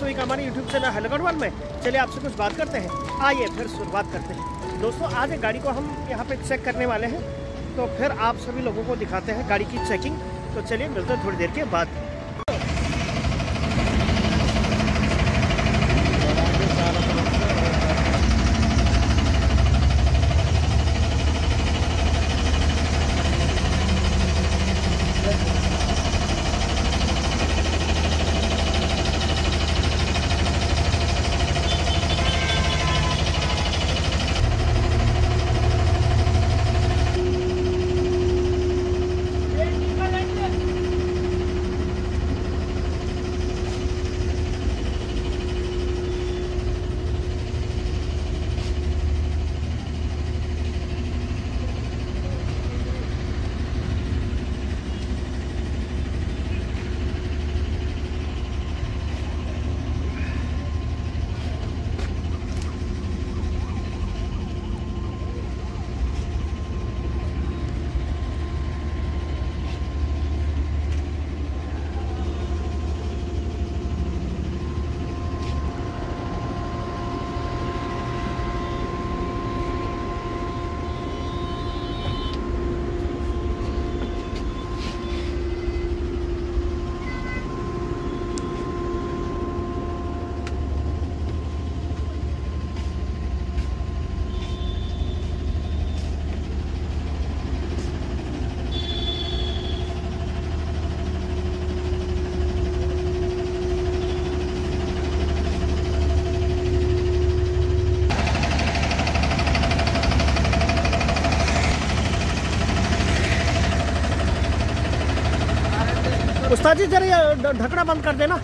हुई हमारे YouTube channel hello Garhwal में। चलिए आपसे कुछ बात करते हैं, आइए फिर शुरुआत करते हैं। दोस्तों आज एक गाड़ी को हम यहाँ पे चेक करने वाले हैं, तो फिर आप सभी लोगों को दिखाते हैं गाड़ी की चेकिंग। तो चलिए मिलते हैं थोड़ी देर के बाद। उस्ताद जी जरा ये ढकना बंद कर देना।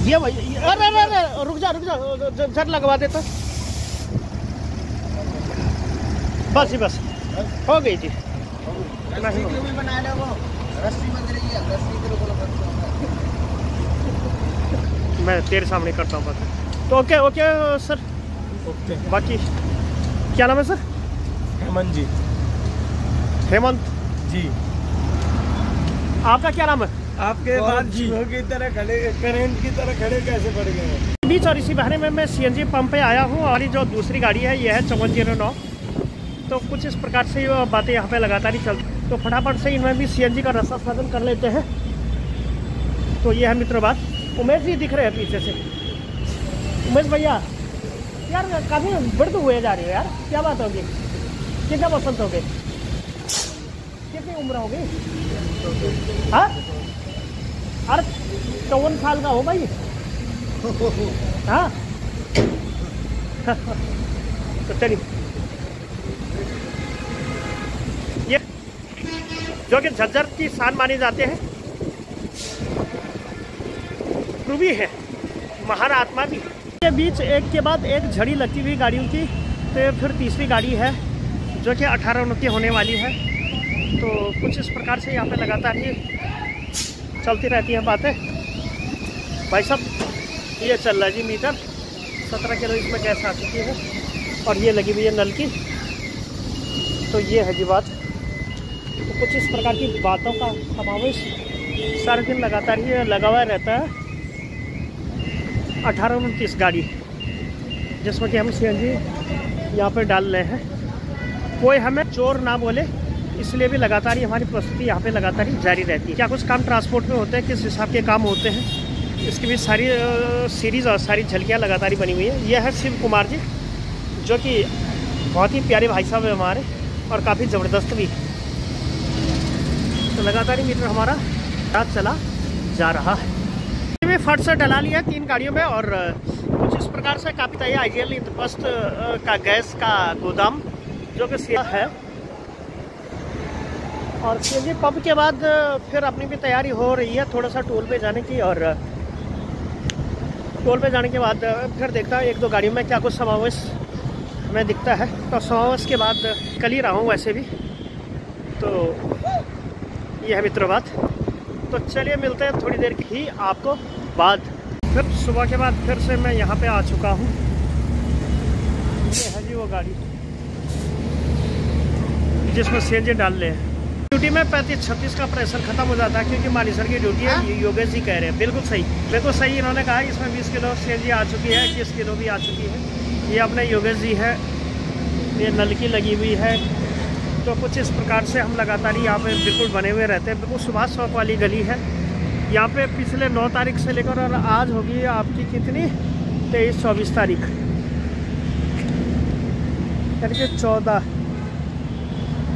ये भाई अरे अरे अरे रुक जा जर लगवा देता। बस ही बस हो गई जी। बना लो वो रस्सी बंध रही है, रस्सी के मैं तेरे सामने करता हूँ बस। तो ओके ओके सर, ओके। बाकी क्या नाम है सर? हेमंत जी। हेमंत जी। आपका क्या नाम है? आपके बाद जीवों की तरह खड़े, करेंट की तरह खड़े कैसे पड़ गए हैं बीच? और इसी बहाने में मैं सीएनजी पंप पे आया हूँ और जो दूसरी गाड़ी है ये है 5409। तो कुछ इस प्रकार से बातें यहाँ पे लगातार ही चलती, तो फटाफट से इनमें भी सीएनजी का रस्ता साधन कर लेते हैं। तो ये है मित्र बात। उमेश जी दिख रहे हैं पीछे से। उमेश भैया यार काफ़ी वृद्ध हुए जा रही हो यार, क्या बात होगी? कितना पसंद हो गए? कितनी उम्र हो गई? हाँ अरे 54 साल का हो भाई। हाँ तो चलिए जो कि झज्जर की शान माने जाते हैं। रूबी है, महान आत्मा भी। के बीच एक के बाद एक झड़ी लगती हुई गाड़ियों की, तो फिर तीसरी गाड़ी है जो कि 18-19 होने वाली है। तो कुछ इस प्रकार से यहाँ पे लगातार ही चलती रहती हैं बातें। भाई साहब, ये चल रहा है जी मीटर, 17 किलो इसमें गैस आ चुकी है और ये लगी हुई है नल की। तो ये है जी बात। तो कुछ इस प्रकार की बातों का समावेश सारे दिन लगातार ही लगा हुआ रहता है। 18-29 गाड़ी जिसमें कि हम CNG यहाँ पे डाल रहे हैं। कोई हमें चोर ना बोले, इसलिए भी लगातार ही हमारी प्रस्तुति यहाँ पे लगातार ही जारी रहती है। क्या कुछ काम ट्रांसपोर्ट में होते हैं, किस हिसाब के काम होते हैं, इसकी भी सारी सीरीज़ और सारी झलकियाँ लगातार ही बनी हुई है। यह है शिव कुमार जी, जो कि बहुत ही प्यारे भाई साहब है हमारे और काफ़ी ज़बरदस्त भी। तो लगातार ही मीटर हमारा रात चला जा रहा है। में फट से डला लिया 3 गाड़ियों में और कुछ इस प्रकार से काफ़ी तैयार आइडियल इंद्रप्रस्थ का गैस का गोदाम जो कि है। और CNG पंप के बाद फिर अपनी भी तैयारी हो रही है थोड़ा सा टोल पे जाने की। और टोल पे जाने के बाद फिर देखता है 1-2 गाड़ियों में क्या कुछ समावेश हमें दिखता है। तो समावेश के बाद कल ही रहा हूँ वैसे भी। तो यह है मित्रों बात। तो चलिए मिलते हैं थोड़ी देर ही आपको बाद। फिर सुबह के बाद फिर से मैं यहाँ पे आ चुका हूँ। ये है जी वो गाड़ी जिसमें CNG डाल ले। ड्यूटी में 35-36 का प्रेशर खत्म हो जाता है क्योंकि माली सर की ड्यूटी है। ये योगेश जी कह रहे हैं, बिल्कुल सही इन्होंने कहा। इसमें 20 किलो CNG आ चुकी है, 21 किलो भी आ चुकी है। ये अपने योगेश जी है, ये नल की लगी हुई है। तो कुछ इस प्रकार से हम लगातार ही यहाँ पे बिल्कुल बने हुए रहते हैं। बिल्कुल सुभाष चौक वाली गली है यहाँ पे। पिछले 9 तारीख से लेकर और आज होगी आपकी कितनी 23-24 तारीख, यानी कि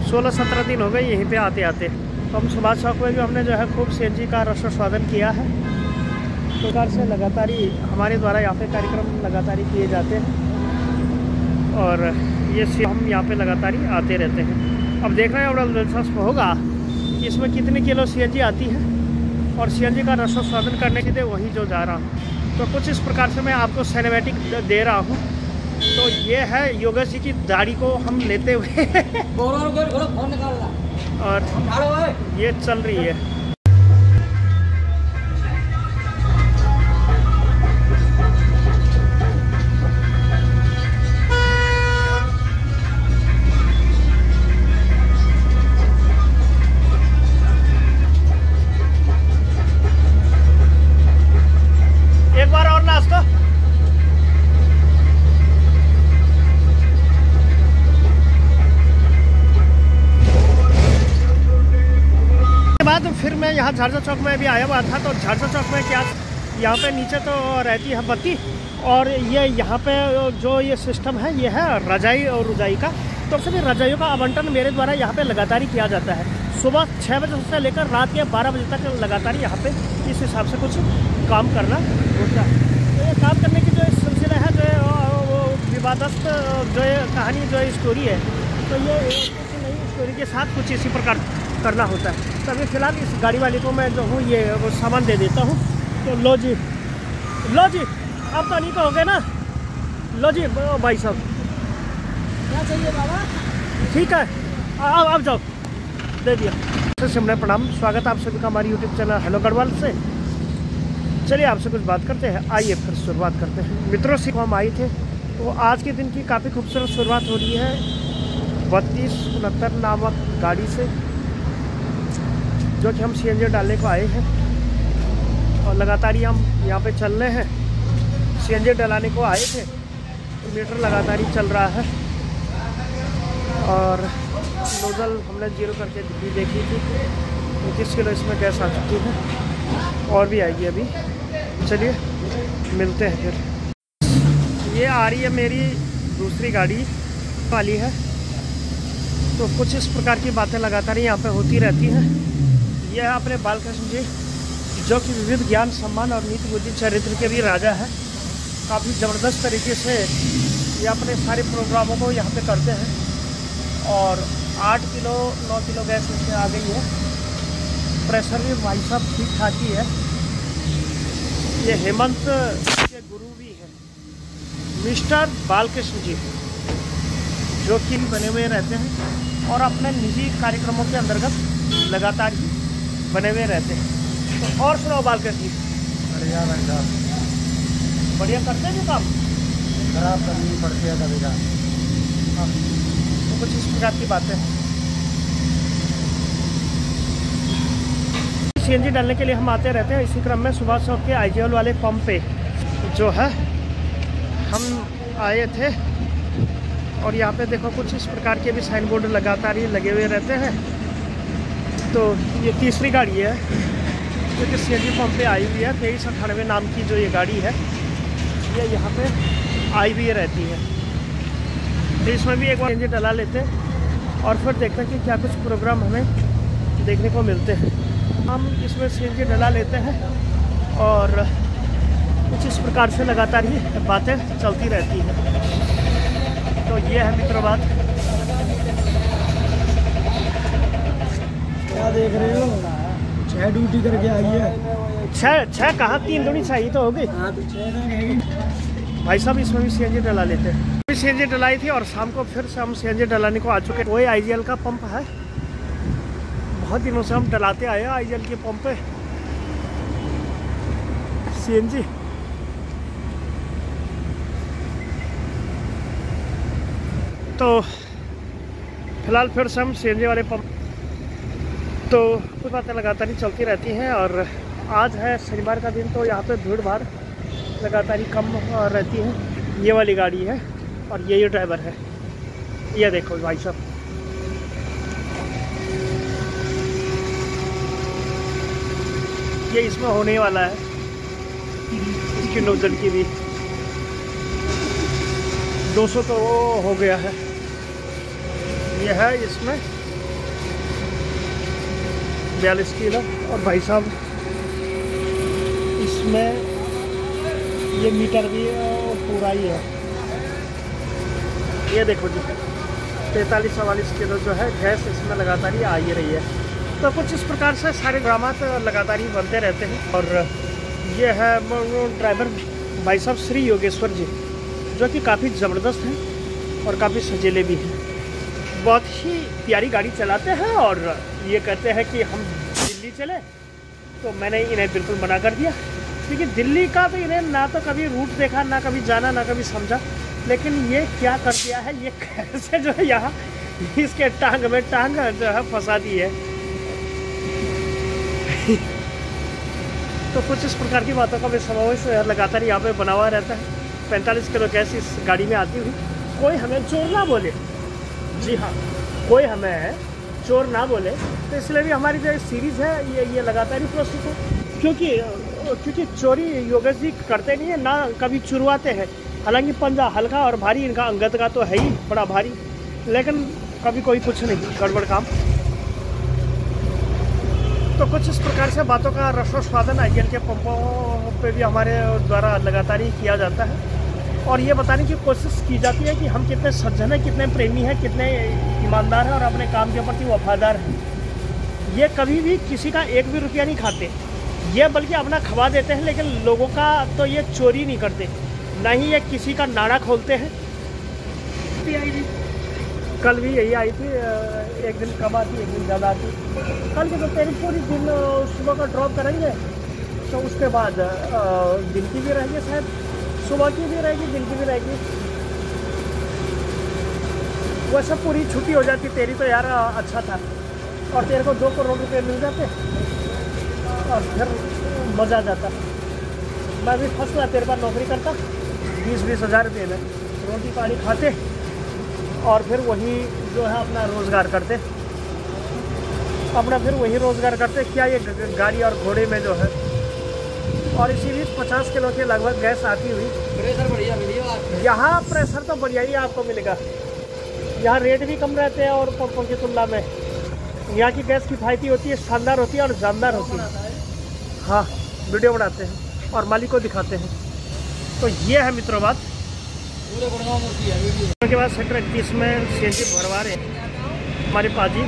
16-17 दिन हो गए यहीं पे आते आते। तो हम सुभाष चौक में भी हमने जो है खूब CNG का रसो स्वागत किया है। तो प्रकार से लगातार ही हमारे द्वारा यहाँ पे कार्यक्रम लगातार ही किए जाते हैं और ये हम यहाँ पे लगातार ही आते रहते हैं। अब देख रहे हैं बड़ा दिलचस्प होगा कि इसमें कितनी किलो CNG आती है और CNG का रसो स्वागत करने के लिए वहीं जो जा रहा हूँ। तो कुछ इस प्रकार से मैं आपको सिनेमैटिक दे रहा हूँ। तो ये है योगेश जी की दाढ़ी को हम लेते हुए और ये चल रही है। एक बार और नाश्ता बाद फिर मैं यहाँ झारसा चौक में भी आया हुआ था। तो झारसा चौक में क्या यहाँ पे नीचे तो रहती है बत्ती और ये यहाँ पे जो ये सिस्टम है ये है रजाई और रुजाई का। तो सभी रजाइयों का आवंटन मेरे द्वारा यहाँ पे लगातार ही किया जाता है। सुबह 6 बजे से लेकर रात के 12 बजे तक लगातार यहाँ पे इस हिसाब से कुछ काम करना होता है। तो ये काम करने की जो सिलसिला है जो विवादस्त जो कहानी जो स्टोरी है, तो ये कुछ नई स्टोरी के साथ कुछ इसी प्रकार करना होता है। तो अभी फ़िलहाल इस गाड़ी वाले को मैं जो हूँ ये वो सामान दे देता हूँ। तो लो जी अब तो नहीं कहोगे ना। लो जी भाई साहब क्या चाहिए बाबा? ठीक है अब जाओ, दे दिया। सिमरन प्रणाम, स्वागत आप सभी का हमारी YouTube चैनल हेलो गढ़वाल से। चलिए आपसे कुछ बात करते हैं। आइए फिर शुरुआत करते हैं। मित्रों से हम आए थे तो आज के दिन की काफ़ी खूबसूरत शुरुआत हो रही है 3269 नामक गाड़ी से, जो कि हम CNG डालने को आए हैं और लगातार ही हम यहाँ पे चल रहे हैं। CNG डलाने को आए थे तो मीटर लगातार ही चल रहा है और नोजल हमने 0 करके भी देखी थी। 25 किलो इसमें गैस आ चुकी है और भी आएगी अभी। चलिए मिलते हैं फिर। ये आ रही है मेरी दूसरी गाड़ी वाली है। तो कुछ इस प्रकार की बातें लगातार यहाँ पे होती रहती हैं। यह है अपने बालकृष्ण जी, जो कि विविध ज्ञान सम्मान और नीति बुद्धि चरित्र के भी राजा है। काफ़ी ज़बरदस्त तरीके से ये अपने सारे प्रोग्रामों को यहाँ पे करते हैं और 8 किलो 9 किलो गैस इसमें आ गई है। प्रेशर भी भाई साहब ठीक ठाक ही है। ये हेमंत के गुरु भी है मिस्टर बालकृष्ण जी, जो कि बने हुए रहते हैं और अपने निजी कार्यक्रमों के अंतर्गत लगातार ही बने हुए रहते हैं। तो और सुनाओ बालकृष्ण जी। बढ़िया बढ़िया बढ़िया करते हैं काम, खराब करनी पड़ती है कभी का। हाँ, तो कुछ इस प्रकार की बातें हैं। सीएनजी डालने के लिए हम आते रहते हैं। इसी क्रम में सुबह चौक के आईजीएल वाले पंप पे जो है हम आए थे और यहाँ पे देखो कुछ इस प्रकार के भी साइन बोर्ड लगातार ही लगे हुए रहते हैं। तो ये तीसरी गाड़ी है जो कि सीएनजी पंप पे आई हुई है। 2398 नाम की जो ये गाड़ी है ये यहाँ पे आई हुई रहती है। तो इसमें भी एक बार सीएनजी डला लेते हैं और फिर देखते हैं कि क्या कुछ प्रोग्राम हमें देखने को मिलते हैं। हम इसमें सीएनजी डला लेते हैं और कुछ इस प्रकार से लगातार ही बातें चलती रहती हैं। तो ये है मित्रों बात। क्या देख रहे हो? 6 ड्यूटी करके आई है। 6 कहाँ, 3 दूनी चाहिए तो हो गई। हाँ तो 6 भाई साहब इसमें भी सीएनजी डला लेते हैं। अभी सीएनजी डलाई थी और शाम को फिर से हम सीएनजी डलाने को आ चुके हैं। वही आईजीएल का पंप है, बहुत दिनों से हम डलाते आए हैं आईजीएल के पंप पे सीएनजी। तो फिलहाल फिर से हम सीएनजी वाले पंप, तो कुछ बातें लगातार ही चलती रहती हैं। और आज है शनिवार का दिन, तो यहाँ पे भीड़ भाड़ लगातार ही कम रहती है। ये वाली गाड़ी है और ये ड्राइवर है। ये देखो भाई साहब, ये इसमें होने वाला है इसकी नोजल की भी 200 तो हो गया है। ये है इसमें 42 किलो और भाई साहब इसमें ये मीटर भी पूरा ही है। ये देखो जी 43-44 किलो जो है गैस इसमें लगातार ही आ ही रही है। तो कुछ इस प्रकार से सारे ड्रामात लगातार ही बनते रहते हैं। और ये है ड्राइवर भाई साहब श्री योगेश्वर जी, जो कि काफ़ी ज़बरदस्त हैं और काफ़ी सजेले भी हैं। बहुत ही प्यारी गाड़ी चलाते हैं और ये कहते हैं कि हम दिल्ली चले, तो मैंने इन्हें बिल्कुल मना कर दिया, क्योंकि दिल्ली का तो इन्हें ना तो कभी रूट देखा, ना कभी जाना, ना कभी समझा। लेकिन ये क्या कर दिया है, ये कैसे जो है यहाँ इसके टांग में टांग जो है फंसा दी है। तो कुछ इस प्रकार की बातों का भी समावेश लगातार यहाँ पे बना हुआ रहता है। 45 किलो गैस इस गाड़ी में आती हुई, कोई हमें चोर ना बोले। जी हाँ, कोई हमें चोर ना बोले। तो इसलिए भी हमारी जो सीरीज़ है ये लगातार ही प्रस्तुत है, क्योंकि चोरी योगेश जी करते नहीं है, ना कभी चुरवाते हैं। हालांकि पंजा हल्का और भारी इनका अंगत का तो है ही बड़ा भारी, लेकिन कभी कोई कुछ नहीं गड़बड़ काम। तो कुछ इस प्रकार से बातों का रसोस्वादन आईजीएल के पंपों पे भी हमारे द्वारा लगातार ही किया जाता है और ये बताने की कोशिश की जाती है कि हम कितने सज्जन हैं, कितने प्रेमी हैं, कितने ईमानदार हैं और अपने काम के प्रति वफादार हैं। ये कभी भी किसी का 1 भी रुपया नहीं खाते, ये बल्कि अपना खवा देते हैं, लेकिन लोगों का तो ये चोरी नहीं करते, ना ही ये किसी का नाड़ा खोलते हैं। कल भी यही आई थी, एक दिन कम आती, एक दिन ज़्यादा आती। कल की तो तेरी पूरी दिन सुबह का ड्रॉप करेंगे, तो उसके बाद दिन की भी रहेगी, शायद सुबह की भी रहेगी, दिन की भी रहेगी। वैसे पूरी छुट्टी हो जाती तेरी तो यार अच्छा था, और तेरे को 2 करोड़ रुपये मिल जाते और फिर मज़ा आ जाता। मैं भी फर्स्ट क्लास तेरे पास नौकरी करता, 20-20 हज़ार रुपये में रोटी पानी खाते और फिर वही जो है अपना रोज़गार करते, अपना फिर वही रोज़गार करते। क्या ये गाड़ी और घोड़े में जो है, और इसी बीच 50 किलो के लगभग गैस आती हुई। प्रेशर बढ़िया मिलेगा यहाँ, प्रेशर तो बढ़िया ही आपको मिलेगा। यहाँ रेट भी कम रहते हैं और पंपों की तुलना में यहाँ की गैस किफ़ायती होती है, शानदार होती है और जानदार होती है। हाँ, वीडियो बनाते हैं और मालिक को दिखाते हैं। तो ये है मित्रों बात। के बाद सेक्टर 31 में सीएनजी भरवा रहे हैं हमारे पाजी।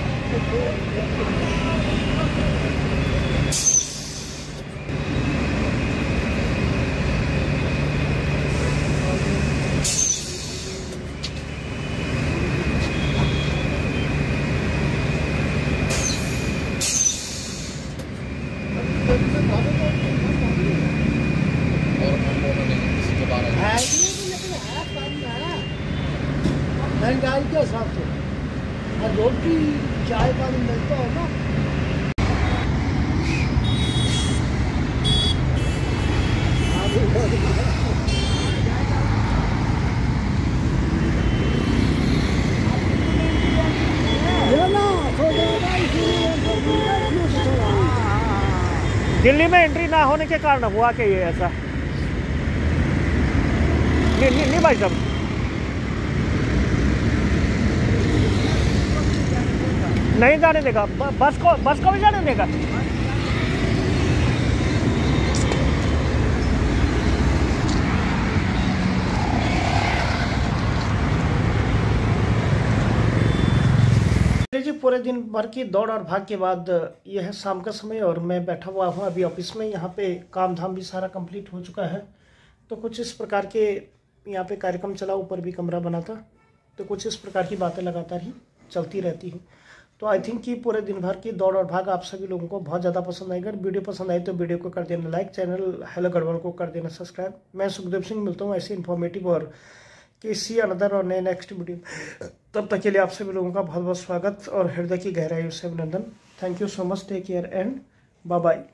महंगाई के हिसाब से रोटी चाय पानी मिलता हो ना। दिल्ली में एंट्री ना होने के कारण हुआ कि ये ऐसा नहीं भाई साहब। नहीं जाने देगा, बस को भी जाने देगा। जी पूरे दिन भर की दौड़ और भाग के बाद यह है शाम का समय और मैं बैठा हुआ हूँ अभी ऑफिस में। यहाँ पे काम धाम भी सारा कंप्लीट हो चुका है। तो कुछ इस प्रकार के यहाँ पे कार्यक्रम चला, ऊपर भी कमरा बना था। तो कुछ इस प्रकार की बातें लगातार ही चलती रहती हैं। तो आई थिंक कि पूरे दिन भर की दौड़ और भाग आप सभी लोगों को बहुत ज़्यादा पसंद आएगा। वीडियो पसंद आए तो वीडियो को कर देना लाइक, चैनल हेलो गढ़वाल को कर देना सब्सक्राइब। मैं सुखदेव सिंह मिलता हूँ ऐसे इन्फॉर्मेटिव और किसी अनदर और नए नेक्स्ट वीडियो। तब तक के लिए आप सभी लोगों का बहुत बहुत स्वागत और हृदय की गहराइयों से अभिनंदन। Thank you so much, take care and bye bye.